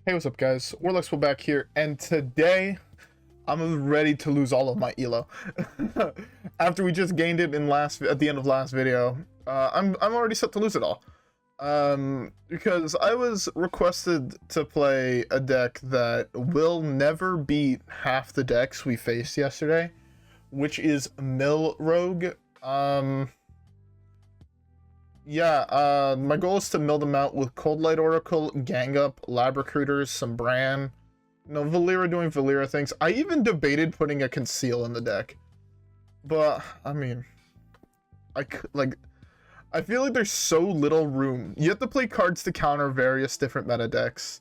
Hey, what's up, guys? WhirlXbow back here, and today I'm ready to lose all of my elo. After we just gained it at the end of last video, I'm already set to lose it all. Because I was requested to play a deck that will never beat half the decks we faced yesterday, which is Mill Rogue. My goal is to mill them out with Coldlight Oracle, Gang Up, Lab Recruiters, some Brann. Valeera doing Valeera things. I even debated putting a Conceal in the deck. But, I mean, I feel like there's so little room. You have to play cards to counter various different meta decks.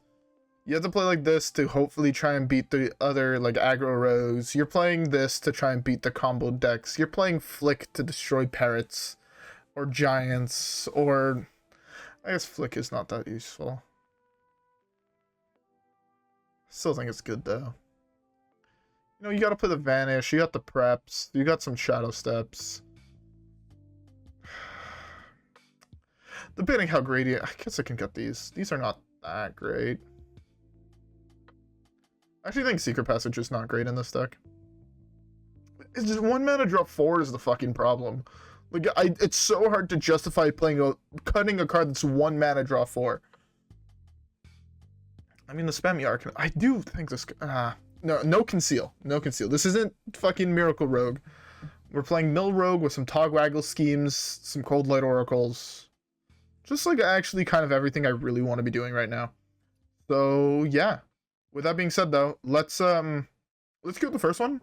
You have to play like this to hopefully try and beat the other, like, aggro rogues. You're playing this to try and beat the combo decks. You're playing Flik to destroy parrots. Or giants, or I guess Flik is not that useful. Still think it's good though. You know, you gotta play the Vanish, you got the preps, you got some Shadowsteps. Debating how great I guess I can get these. These are not that great. I actually think Secret Passage is not great in this deck. It's just 1 mana drop 4 is the fucking problem. Like, it's so hard to justify cutting a card that's 1 mana draw 4. I mean, the Spammy Arcanist. I do think this. No Conceal. No Conceal. This isn't fucking Miracle Rogue. We're playing Mill Rogue with some Togwaggle schemes, some Coldlight Oracles. Just like actually kind of everything I really want to be doing right now. So yeah. With that being said, though, let's go with the first one.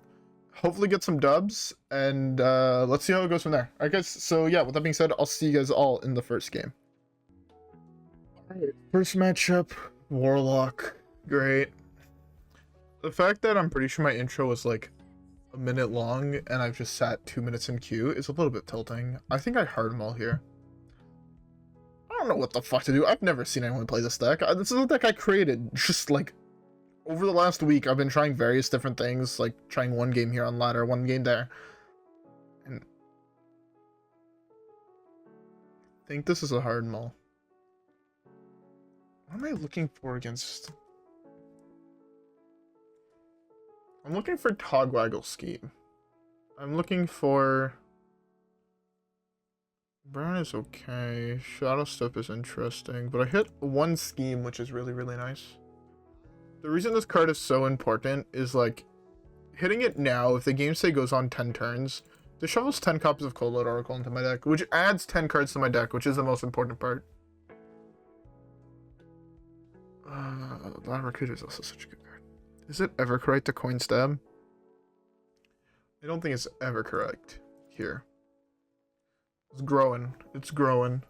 Hopefully get some dubs, and let's see how it goes from there. Alright guys, so yeah, with that being said, I'll see you guys all in the first game. Alright, first matchup, Warlock. Great. The fact that I'm pretty sure my intro was like a minute long, and I've just sat 2 minutes in queue is a little bit tilting. I think I heard them all here. I don't know what the fuck to do. I've never seen anyone play this deck. This is a deck I created, just like, over the last week. I've been trying various different things, like trying one game here on ladder, one game there. And I think this is a hard mull. What am I looking for against? I'm looking for Togwaggle scheme. I'm looking for... Brann is okay. Shadowstep is interesting, but I hit one scheme, which is really, really nice. The reason this card is so important is, like, hitting it now, if the game say goes on 10 turns, this shovels 10 copies of Coldlight Oracle into my deck, which adds 10 cards to my deck, which is the most important part. Lab Recruiter is also such a good card. Is it ever correct to coin stab? I don't think it's ever correct here. It's growing. It's growing.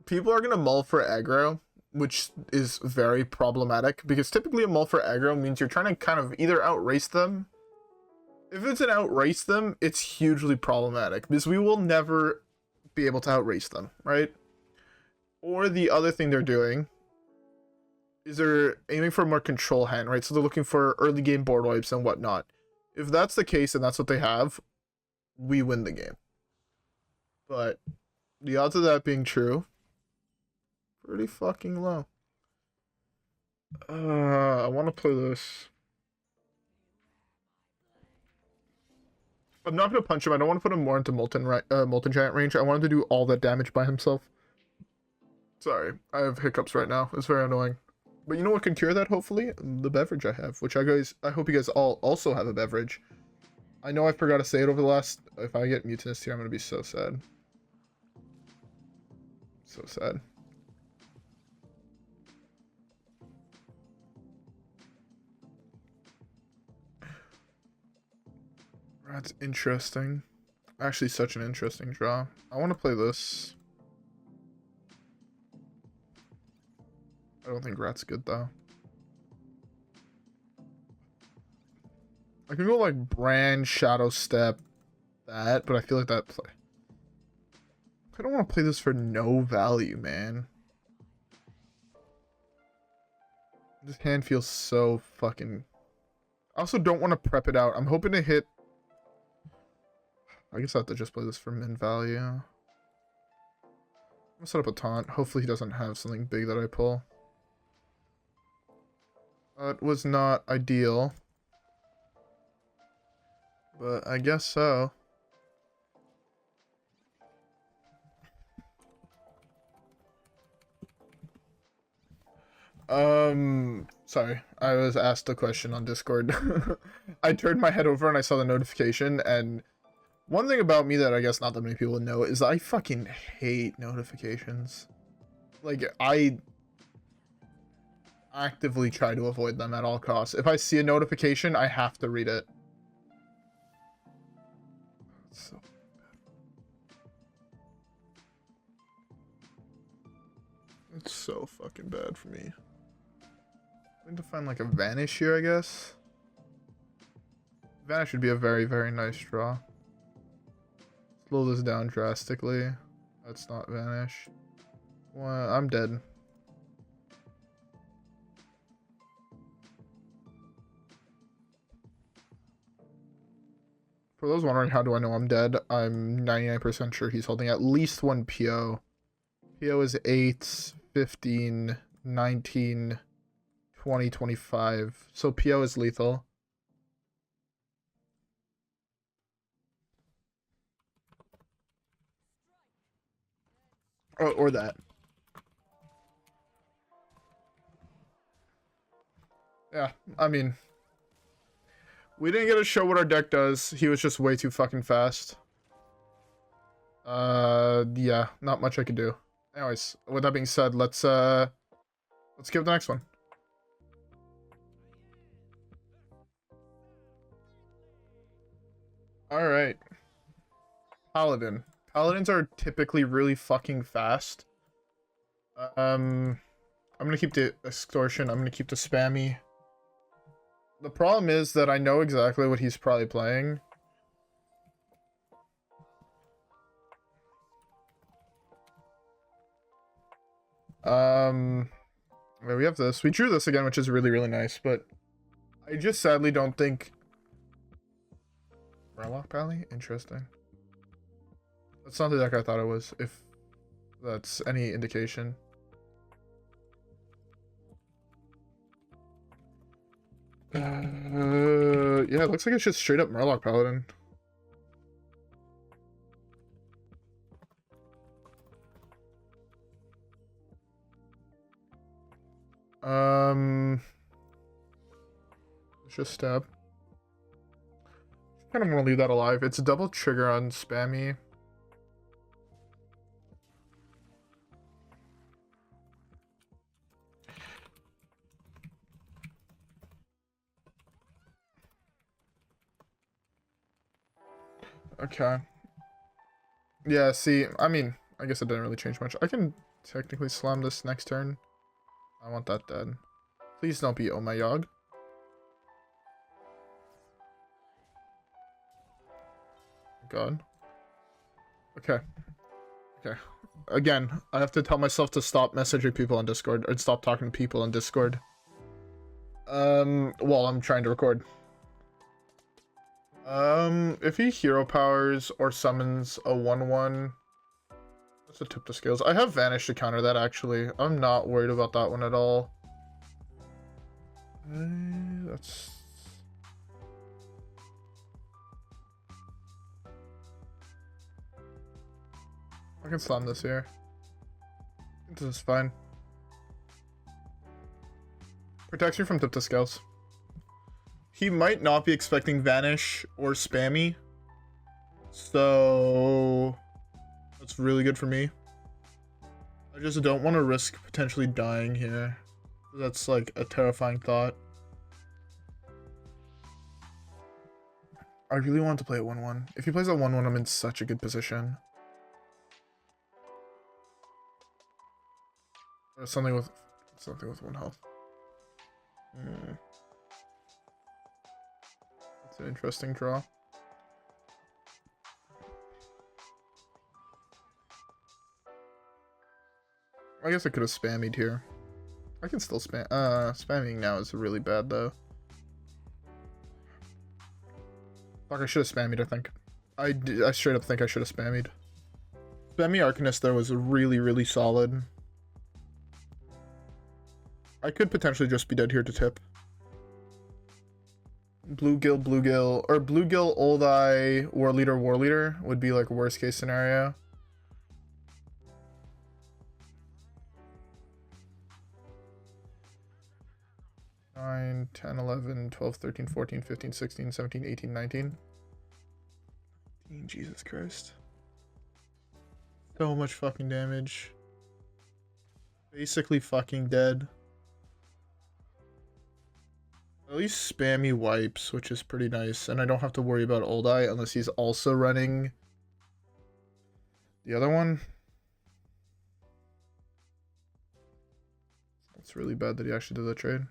People are gonna mull for aggro, which is very problematic, because typically a mull for aggro means you're trying to kind of either outrace them. If it's an outrace them, it's hugely problematic, because we will never be able to outrace them, right? Or the other thing they're doing is they're aiming for a more control hand, right? So they're looking for early game board wipes and whatnot. If that's the case and that's what they have, we win the game. But the odds of that being true, pretty fucking low. I want to play this. I'm not going to punch him. I don't want to put him more into Molten Giant range. I want him to do all that damage by himself. Sorry, I have hiccups right now. It's very annoying. But you know what can cure that, hopefully? The beverage I have, which I hope you guys all also have a beverage. I know I forgot to say it over the last... If I get Mutinous here, I'm going to be so sad. So sad. That's interesting. Actually, such an interesting draw. I want to play this. I don't think Rat's good, though. I can go like Brann, Shadowstep, that, but I feel like that play. I don't want to play this for no value, man. This hand feels so fucking... I also don't want to prep it out. I'm hoping to hit... I guess I have to just play this for min value. I'll set up a taunt. Hopefully he doesn't have something big that I pull. That was not ideal. But I guess so. Sorry. I was asked a question on Discord. I turned my head over and I saw the notification, and one thing about me that I guess not that many people know is I fucking hate notifications. Like, I actively try to avoid them at all costs. If I see a notification, I have to read it. So it's so fucking bad for me. I need to find like a Vanish here, I guess. Vanish would be a very, very nice draw. Slow this down drastically. That's not Vanish. Well, I'm dead. For those wondering how do I know I'm dead, I'm 99% sure he's holding at least one PO. PO is 8, 15, 19, 20, 25. So PO is lethal. Or that. Yeah, I mean, we didn't get to show what our deck does. He was just way too fucking fast. Yeah, not much I could do. Anyways, with that being said, let's give the next one. Alright. Paladin. Paladins are typically really fucking fast. I'm gonna keep the Extortion. I'm gonna keep the Spammy. The problem is that I know exactly what he's probably playing. We have this. We drew this again, which is really, really nice, but I just sadly don't think... Warlock Pally? Interesting. That's not the deck I thought it was, if that's any indication. Yeah, it looks like it's just straight up Murloc Paladin. Let's just stab. Kind of want to leave that alive. It's a double trigger on Spammy. Okay. Yeah, see, I mean, I guess it didn't really change much. I can technically slam this next turn. I want that dead. Please don't be Oh My Yogg. God. Okay. Okay. Again, I have to tell myself to stop messaging people on Discord, or stop talking to people on Discord. While I'm trying to record. If he hero powers or summons a 1/1, that's a tip to scales. I have Vanish to counter that, actually. I'm not worried about that one at all. That's... I can slam this here. This is fine. Protects you from tip to scales. He might not be expecting Vanish or Spammy, so that's really good for me. I just don't want to risk potentially dying here. That's like a terrifying thought. I really want to play a 1/1. If he plays a 1/1, I'm in such a good position. Or something with 1 health. That's an interesting draw. I guess I could have spammied here. I can still spam. Spamming now is really bad though. Fuck, I should have spammied, I think. I straight up think I should have spammied. Spammy Arcanist though was really, really solid. I could potentially just be dead here to tip. Bluegill, or Bluegill, Old Eye, War Leader would be like worst case scenario. Nine, 10, 11, 12, 13, 14, 15, 16, 17, 18, 19. Jesus Christ. So much fucking damage. Basically fucking dead. At least Spammy wipes, which is pretty nice. And I don't have to worry about Old Eye unless he's also running the other one. It's really bad that he actually did that trade.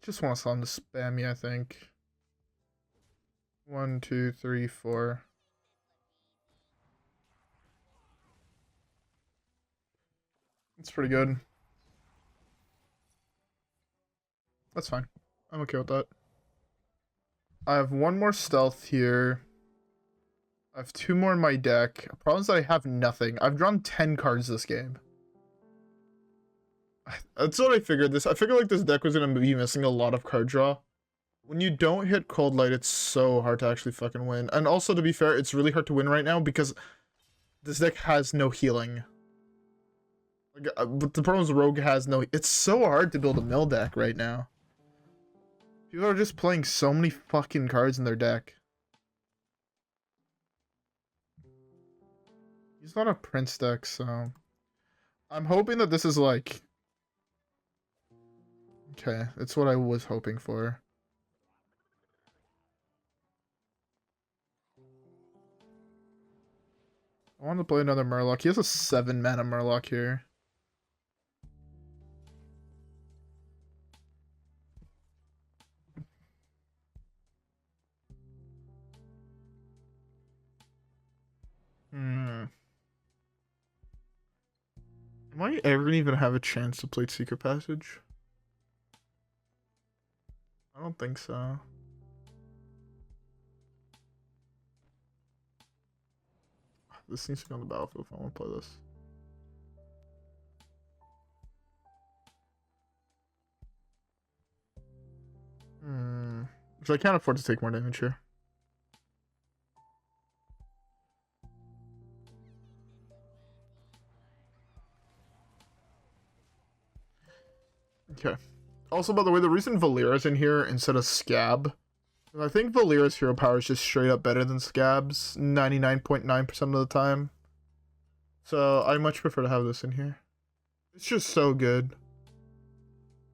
Just want to sell him to Spammy, I think. 1, 2, 3, 4. It's pretty good. That's fine. I'm okay with that. I have one more stealth here. I have 2 more in my deck. Problem is that I have nothing. I've drawn 10 cards this game. That's what I figured. I figured like this deck was going to be missing a lot of card draw. When you don't hit Coldlight, it's so hard to actually fucking win. And also, to be fair, it's really hard to win right now because this deck has no healing. But the problem is Rogue has no... It's so hard to build a mill deck right now. People are just playing so many fucking cards in their deck. He's not a Prince deck, so... I'm hoping that this is like... Okay, that's what I was hoping for. I want to play another Murloc. He has a 7 mana Murloc here. Am I ever gonna even have a chance to play Secret Passage? I don't think so. This needs to be on the battlefield if I want to play this. So I can't afford to take more damage here. Okay. Also, by the way, the reason Valeera's in here instead of Scab, I think Valeera's hero power is just straight up better than Scab's 99.9% of the time. So I much prefer to have this in here. It's just so good.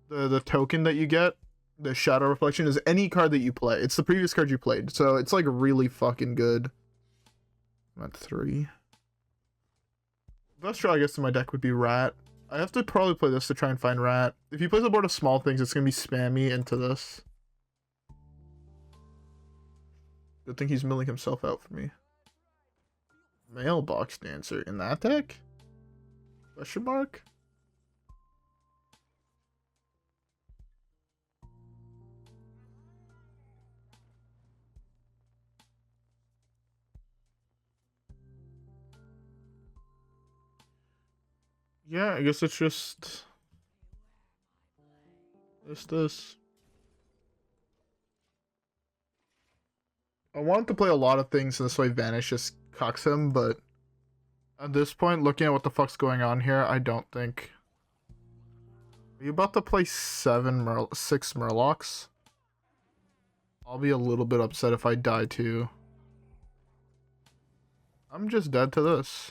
The token that you get, the Shadow Reflection, is any card that you play. It's the previous card you played. So it's like really fucking good. I'm at 3. Best draw, I guess, in my deck would be Rat. I have to probably play this to try and find Rat. If he plays a board of small things, it's going to be Spammy into this. Good thing he's milling himself out for me. Mailbox Dancer in that deck? Question mark? Yeah, I guess it's just... It's this. I wanted to play a lot of things so this way Vanish just cocks him, but at this point, looking at what the fuck's going on here, I don't think... Are you about to play 6 Murlocs? I'll be a little bit upset if I die too. I'm just dead to this.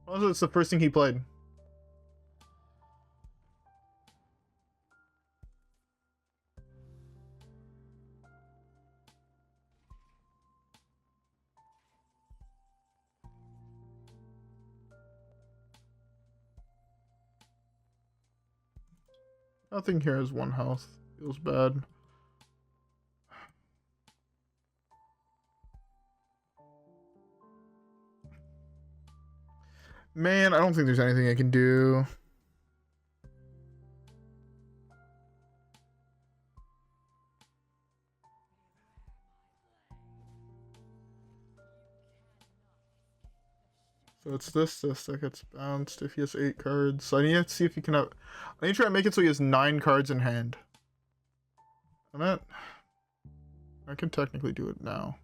Also, it's the first thing he played. Nothing here has 1 health. Feels bad. Man, I don't think there's anything I can do. So it's this that gets bounced if he has 8 cards. So I need to see if he can have... I need to try to make it so he has 9 cards in hand. And that... I can technically do it now.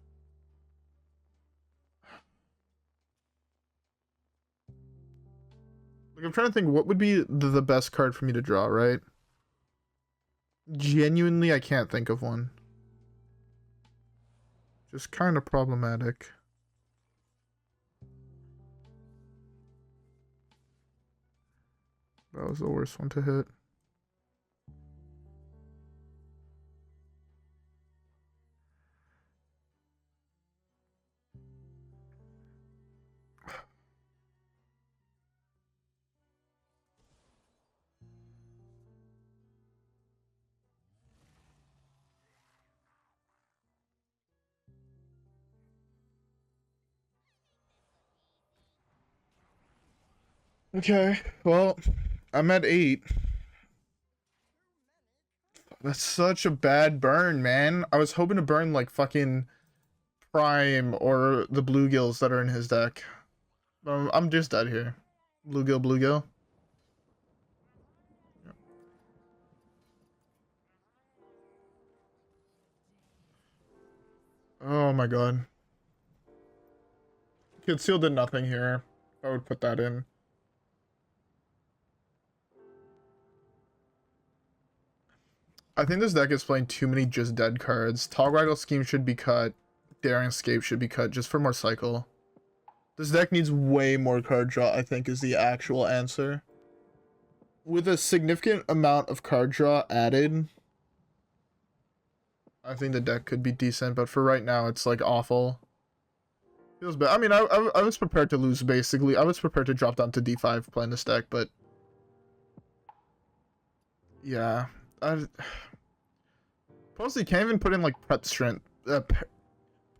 Like, I'm trying to think what would be the best card for me to draw, right? Genuinely, I can't think of one. Just kind of problematic. That was the worst one to hit. Okay, well, I'm at 8. That's such a bad burn, man. I was hoping to burn like fucking Prime or the bluegills that are in his deck. I'm just dead here. Bluegill. Oh my god. Conceal did nothing here. I would put that in. I think this deck is playing too many just dead cards. Togwaggle Scheme should be cut. Daring Escape should be cut just for more cycle. This deck needs way more card draw, I think, is the actual answer. With a significant amount of card draw added, I think the deck could be decent, but for right now, it's like awful. Feels bad. I mean, I was prepared to lose, basically. I was prepared to drop down to D5 playing this deck, but... yeah. Mostly can't even put in, like, Prep Sprint.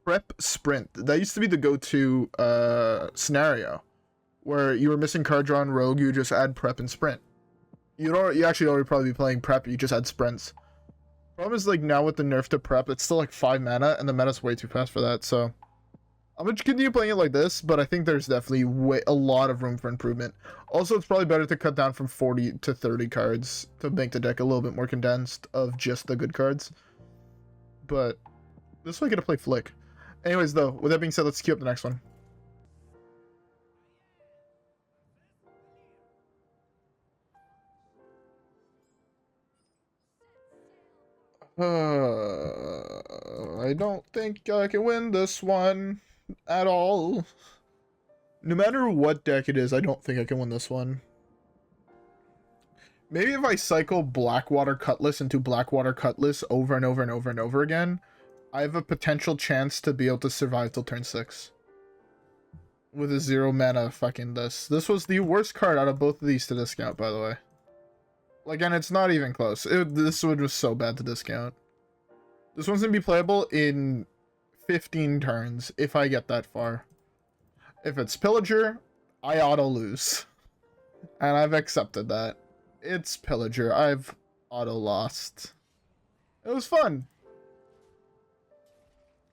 Prep Sprint. That used to be the go-to scenario. Where you were missing card draw on Rogue, you just add Prep and Sprint. You actually already probably be playing Prep, you just add Sprints. Problem is, like, now with the nerf to Prep, it's still like 5 mana, and the meta's way too fast for that, so... I'm going to continue playing it like this, but I think there's definitely a lot of room for improvement. Also, it's probably better to cut down from 40 to 30 cards to make the deck a little bit more condensed of just the good cards. But this way I get to play Flik. Anyways, though, with that being said, let's queue up the next one. I don't think I can win this one at all. No matter what deck it is, I don't think I can win this one. Maybe if I cycle Blackwater Cutlass into Blackwater Cutlass over and over and over and over again, I have a potential chance to be able to survive till turn 6. With a 0 mana fucking this. This was the worst card out of both of these to discount, by the way. Like, and it's not even close. This one was so bad to discount. This one's gonna be playable in 15 turns, if I get that far. If it's Pillager, I auto-lose. And I've accepted that. It's Pillager. I've auto-lost. It was fun.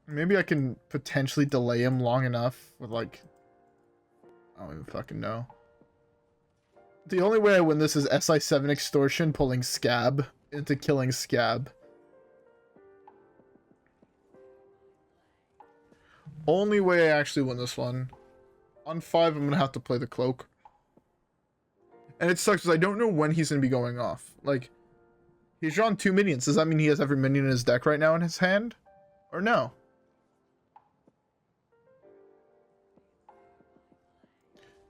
Maybe I can potentially delay him long enough with, like... I don't even fucking know. The only way I win this is SI7 Extortion pulling Scab into killing Scab. Only way I actually win this one. On 5, I'm going to have to play the Cloak. And it sucks because I don't know when he's going to be going off. Like, he's drawn 2 minions. Does that mean he has every minion in his deck right now in his hand? Or no?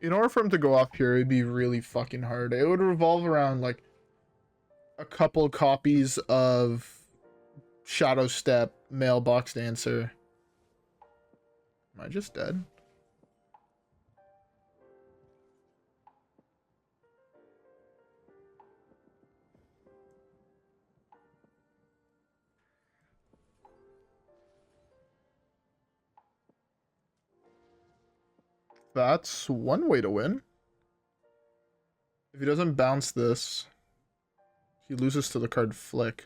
In order for him to go off here, it'd be really fucking hard. It would revolve around, like, a couple copies of Shadowstep, Mailbox Dancer. Am I just dead? That's one way to win. If he doesn't bounce this, he loses to the card Flik.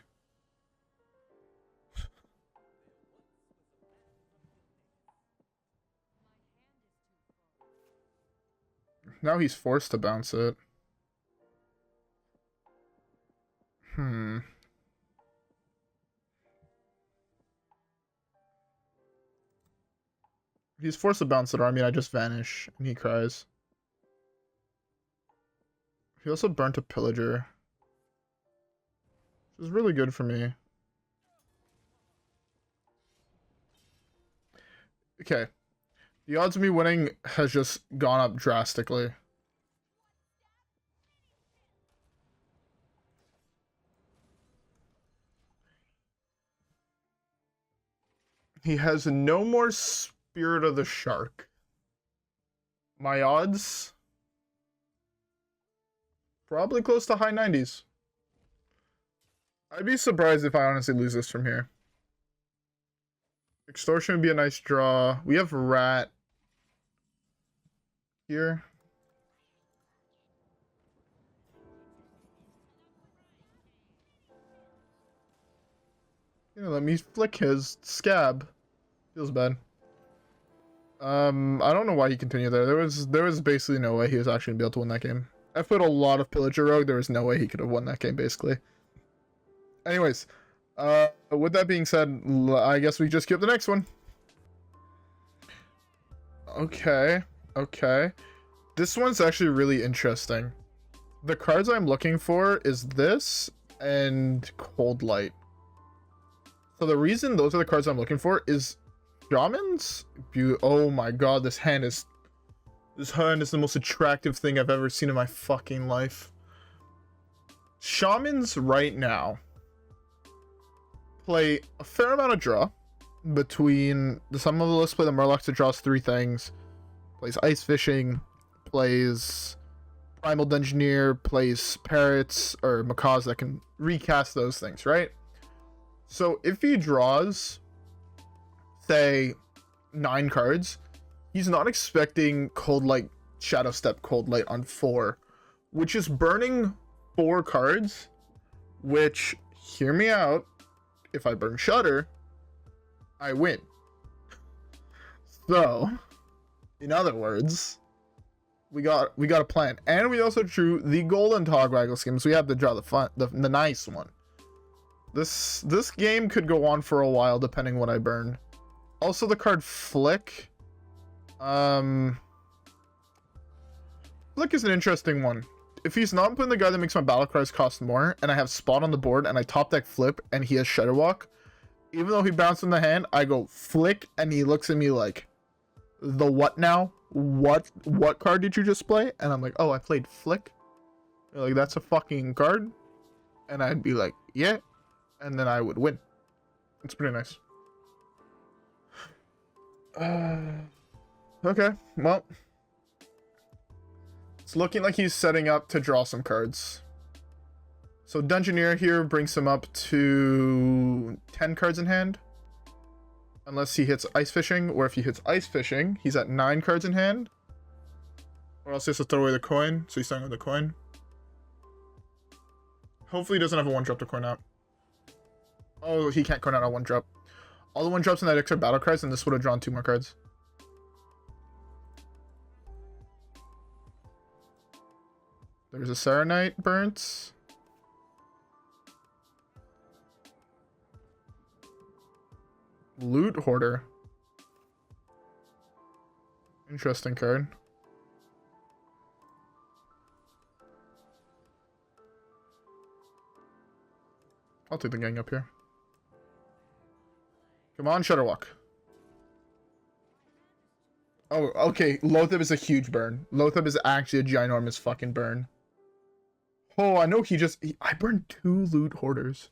Now he's forced to bounce it. He's forced to bounce it, or I mean I just vanish, and he cries. He also burnt a pillager. Which is really good for me. Okay. The odds of me winning has just gone up drastically. He has no more Spirit of the Shark. My odds? Probably close to high 90s. I'd be surprised if I honestly lose this from here. Extortion would be a nice draw. We have Rat here. Let me flick his scab. Feels bad. I don't know why he continued there. There was basically no way he was actually gonna be able to win that game. I put a lot of Pillager Rogue. There was no way he could have won that game, basically. Anyways, with that being said, I guess we just skip the next one. Okay. This one's actually really interesting. The cards I'm looking for is this and Coldlight. So the reason those are the cards I'm looking for is Shamans. Oh my god, this hand is the most attractive thing I've ever seen in my fucking life. Shamans right now play a fair amount of draw. Between some of the lists play the Murlocs that draws 3 things, plays Ice Fishing, plays Primal Dungeoneer, plays Parrots or Macaws that can recast those things, right? So if he draws, say, 9 cards, he's not expecting Coldlight, Shadowstep, Coldlight on 4, which is burning 4 cards, which, hear me out, if I burn Shudder, I win. So, in other words, we got a plan. And we also drew the golden Togwaggle scheme, so we have to draw the nice one. This game could go on for a while depending what I burn. Also the card Flik. Flik is an interesting one. If he's not putting the guy that makes my battle cries cost more, and I have spot on the board and I top deck Flip and he has Shudderwalk, even though he bounced in the hand, I go Flik and he looks at me like, the what now? What card did you just play? And I'm like, oh, I played Flik. They're like, that's a fucking card. And I'd be like, yeah. And then I would win. It's pretty nice. Okay, well. It's looking like he's setting up to draw some cards. So Dungeoneer here brings him up to 10 cards in hand. Unless he hits Ice Fishing, or if he hits Ice Fishing, he's at 9 cards in hand. Or else he has to throw away the coin, so he's starting with the coin. Hopefully he doesn't have a 1-drop to coin out. Oh, he can't coin out a 1-drop. All the 1-drops in that deck are battle cries, and this would have drawn 2 more cards. There's a Serenite burnt. Loot Hoarder. Interesting card. I'll take the gang up here. Come on, Shudderwalk. Oh, okay. Loatheb is a huge burn. Loatheb is actually a ginormous fucking burn. Oh, I know I burned 2 Loot Hoarders.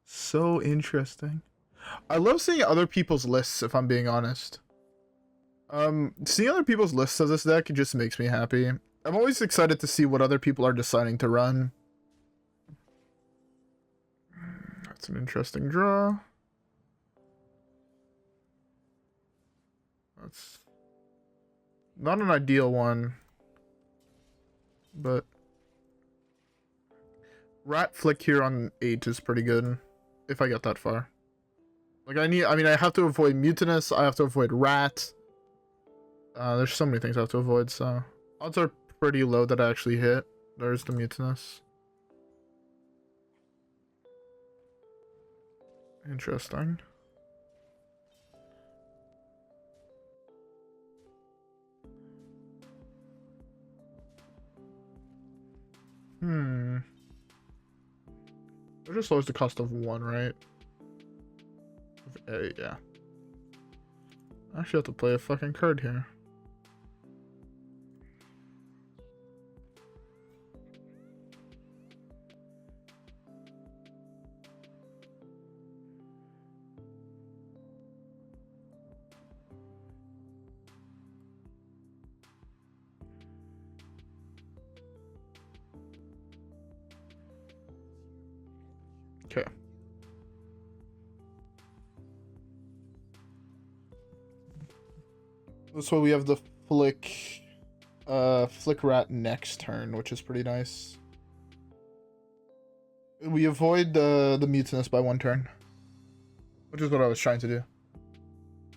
So interesting. I love seeing other people's lists, if I'm being honest. Seeing other people's lists of this deck, it just makes me happy. I'm always excited to see what other people are deciding to run. That's an interesting draw. That's not an ideal one, but Rat Flik here on 8 is pretty good, if I get that far. Like I have to avoid Mutinous, I have to avoid Rat. There's so many things I have to avoid, so odds are pretty low that I actually hit. There's the Mutinous. Interesting. It just lowers the cost of one, right? Yeah. I actually have to play a fucking card here. Okay. This way we have the Flik Rat next turn, which is pretty nice. We avoid the Mutinous by one turn, which is what I was trying to do.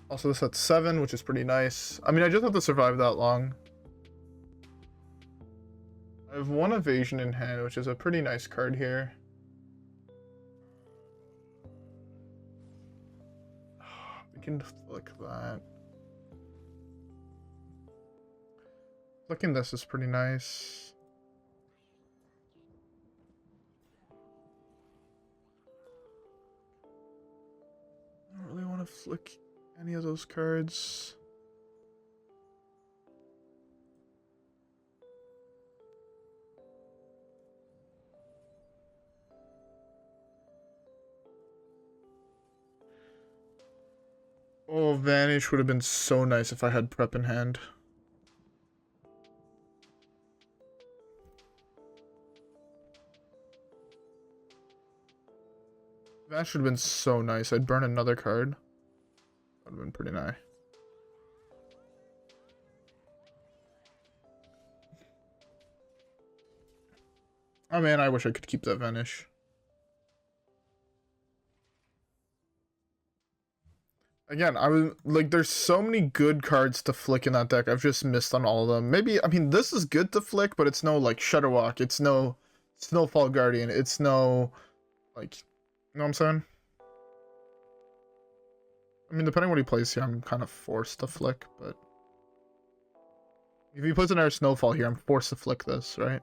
Also, this at 7, which is pretty nice. I mean, I just have to survive that long. I have one Evasion in hand, which is a pretty nice card here. We can flick that. Flicking this is pretty nice. I don't really want to flick any of those cards. Oh, Vanish would have been so nice if I had prep in hand. That should have been so nice. I'd burn another card. That would have been pretty nice. Oh man, I wish I could keep that Vanish. Again, I was like, there's so many good cards to flick in that deck. I've just missed on all of them. Maybe, I mean, this is good to flick, but it's no like Shudderwalk. It's no Snowfall Guardian. It's no like, you know what I'm saying? I mean, depending on what he plays here, I'm kind of forced to flick, but if he puts another Snowfall here, I'm forced to flick this, right?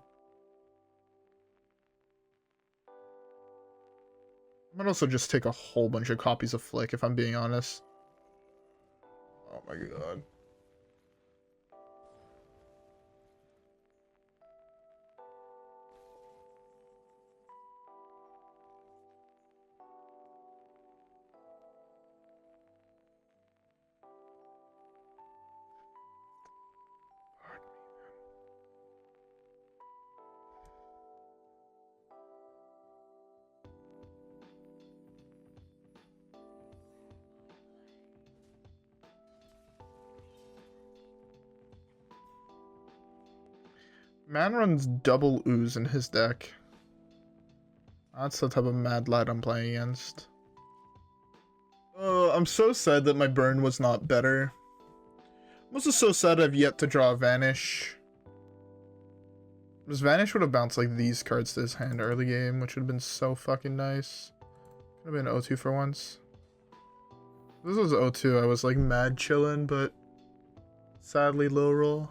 I might also just take a whole bunch of copies of Flik, if I'm being honest. Oh my god. Man runs double ooze in his deck. That's the type of mad lad I'm playing against. I'm so sad that my burn was not better. I'm also so sad I've yet to draw a Vanish. Because Vanish would have bounced like these cards to his hand early game, which would have been so fucking nice. Could have been O2 for once. This was O2, I was like mad chillin', but sadly low roll.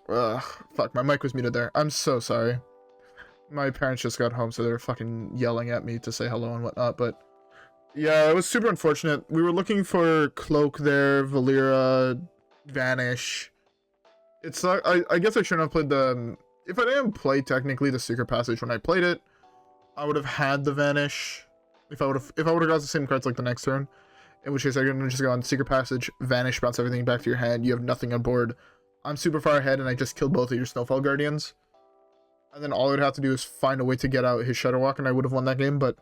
Ugh, fuck, my mic was muted there. I'm so sorry. My parents just got home, so they're fucking yelling at me to say hello and whatnot, but yeah, it was super unfortunate. We were looking for Cloak there, Valeera, Vanish. It's not, I guess I shouldn't have played the, if I didn't play technically the Secret Passage when I played it, I would have had the Vanish. If I would have got the same cards like the next turn, in which case I'm gonna just go on Secret Passage, Vanish, bounce everything back to your hand, you have nothing on board. I'm super far ahead and I just killed both of your Snowfall Guardians. And then all I'd have to do is find a way to get out his Shadow Walk and I would have won that game, but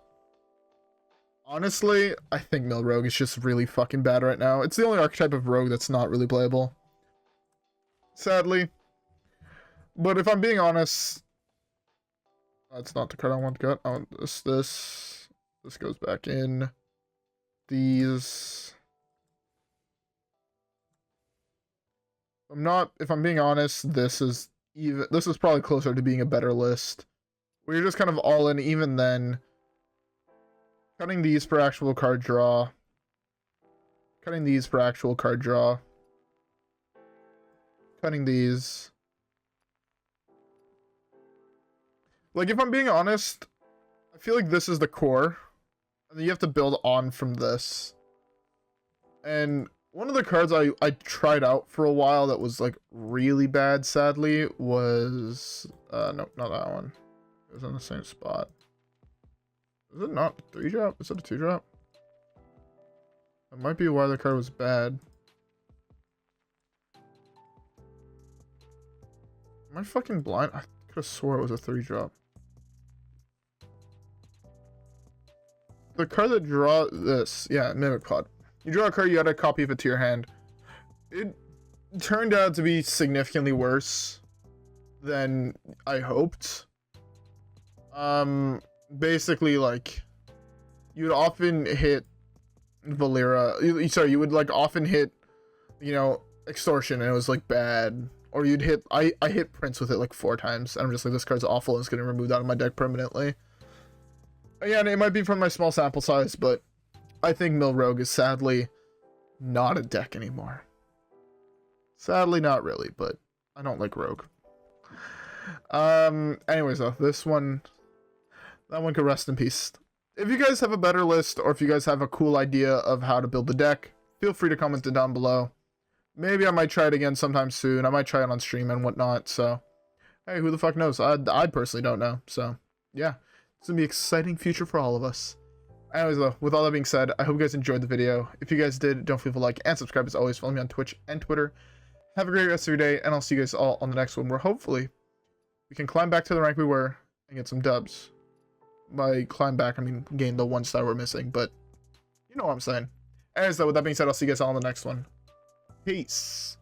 honestly, I think Mill Rogue is just really fucking bad right now. It's the only archetype of Rogue that's not really playable. Sadly. But if I'm being honest, that's not the card I want to cut. I want this. This goes back in. These. If I'm being honest, this is probably closer to being a better list. We're just kind of all in even then. Cutting these for actual card draw. Cutting these for actual card draw. Cutting these. Like, if I'm being honest, I feel like this is the core. And then you have to build on from this. And one of the cards I tried out for a while that was, like, really bad, sadly, was... no, not that one. It was in the same spot. Is it not a 3-drop? Is it a 2-drop? That might be why the card was bad. Am I fucking blind? I could have swore it was a 3-drop. The card that draw this, yeah, Mimic Pod. You draw a card, you add a copy of it to your hand. It turned out to be significantly worse than I hoped. Basically, like, you would often hit Valeera. Sorry, you would, like, often hit, you know, Extortion, and it was, like, bad. Or you'd hit, I hit Prince with it, like, 4 times. And I'm just like, this card's awful, and it's getting removed out of my deck permanently. Again, it might be from my small sample size, but I think Mill Rogue is sadly not a deck anymore. Sadly, not really, but I don't like Rogue. Anyways, though, this one, that one could rest in peace. If you guys have a better list, or if you guys have a cool idea of how to build the deck, feel free to comment it down below. Maybe I might try it again sometime soon. I might try it on stream and whatnot, so hey, who the fuck knows? I personally don't know, so yeah. It's gonna be an exciting future for all of us. Anyways, though, with all that being said, I hope you guys enjoyed the video. If you guys did, don't forget to like and subscribe as always. Follow me on Twitch and Twitter. Have a great rest of your day, and I'll see you guys all on the next one, where hopefully we can climb back to the rank we were and get some dubs. By climb back, I mean gain the 1 star we're missing, but you know what I'm saying. Anyways, though, with that being said, I'll see you guys all on the next one. Peace.